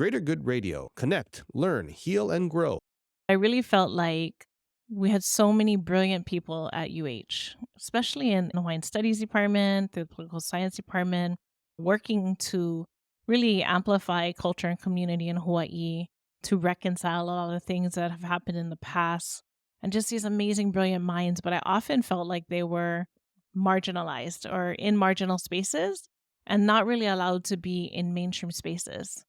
Greater Good Radio. Connect, learn, heal, and grow. I really felt like we had so many brilliant people at UH, especially in the Hawaiian Studies Department, the Political Science Department, working to really amplify culture and community in Hawaii, to reconcile a lot of things that have happened in the past, and just these amazing, brilliant minds. But I often felt like they were marginalized or in marginal spaces and not really allowed to be in mainstream spaces.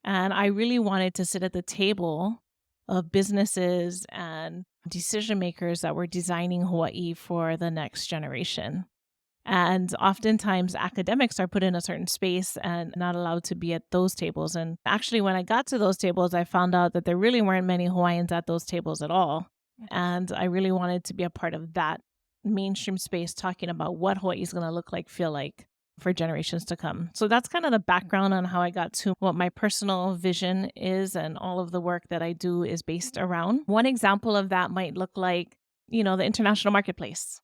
And I really wanted to sit at the table of businesses and decision makers that were designing Hawaii for the next generation. And oftentimes academics are put in a certain space and not allowed to be at those tables. And actually, when I got to those tables, I found out that there really weren't many Hawaiians at those tables at all. And I really wanted to be a part of that mainstream space, talking about what Hawaii is going to look like, feel like for generations to come. So that's kind of the background on how I got to what my personal vision is, and all of the work that I do is based around. One example of that might look like, the international marketplace.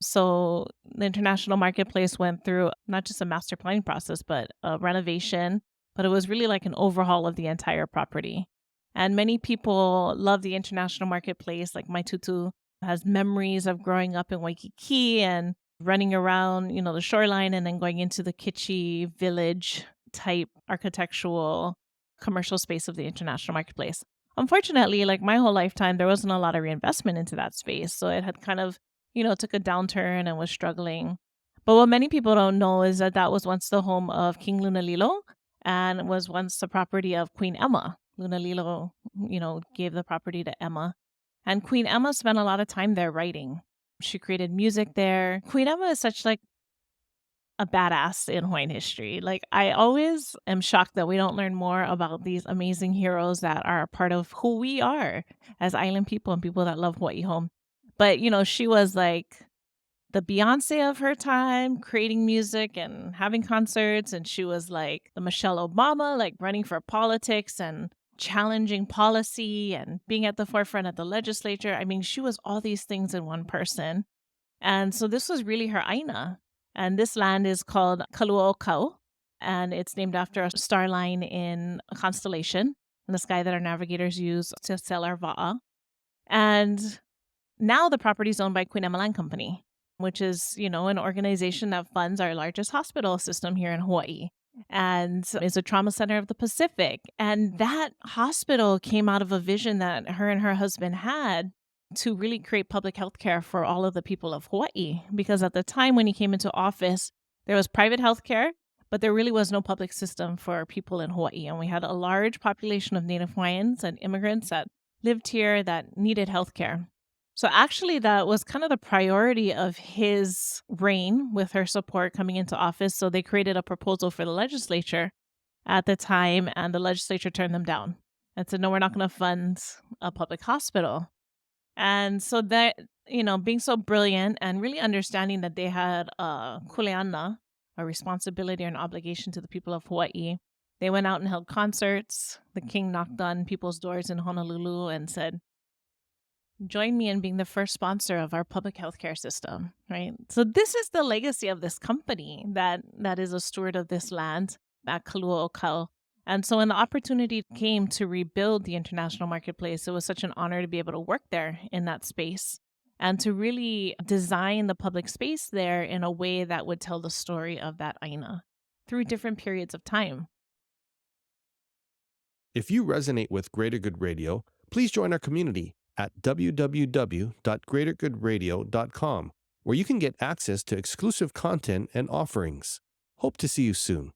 So the international marketplace went through not just a master planning process, but a renovation, but it was really like an overhaul of the entire property. And many people love the international marketplace. Like my tutu has memories of growing up in Waikiki and running around, the shoreline, and then going into the kitschy village type architectural commercial space of the international marketplace. Unfortunately, like my whole lifetime, there wasn't a lot of reinvestment into that space. So it had kind of, took a downturn and was struggling. But what many people don't know is that that was once the home of King Lunalilo and was once the property of Queen Emma. Lunalilo, gave the property to Emma. And Queen Emma spent a lot of time there writing. She created music there. Queen Emma is such like a badass in Hawaiian history. Like I always am shocked that we don't learn more about these amazing heroes that are a part of who we are as island people and people that love Hawaii home. But, she was like the Beyoncé of her time, creating music and having concerts. And she was like the Michelle Obama, like running for politics and challenging policy and being at the forefront of the legislature. I mean, she was all these things in one person. And so this was really her aina. And this land is called Kaluo'okau, and it's named after a star line in a constellation in the sky that our navigators use to sail our va'a. And now the property is owned by Queen Emma Land Company, which is, an organization that funds our largest hospital system here in Hawaii and is a trauma center of the Pacific. And that hospital came out of a vision that her and her husband had to really create public health care for all of the people of Hawaii. Because at the time when he came into office, there was private health care, but there really was no public system for people in Hawaii. And we had a large population of Native Hawaiians and immigrants that lived here that needed health care. So actually, that was kind of the priority of his reign with her support coming into office. So they created a proposal for the legislature at the time, and the legislature turned them down and said, no, we're not going to fund a public hospital. And so that, being so brilliant and really understanding that they had a kuleana, a responsibility or an obligation to the people of Hawaii, they went out and held concerts. The king knocked on people's doors in Honolulu and said, join me in being the first sponsor of our public healthcare system, right? So this is the legacy of this company that is a steward of this land at Kaluo'okau. And so when the opportunity came to rebuild the international marketplace, it was such an honor to be able to work there in that space and to really design the public space there in a way that would tell the story of that aina through different periods of time. If you resonate with Greater Good Radio, please join our community at www.greatergoodradio.com, where you can get access to exclusive content and offerings. Hope to see you soon.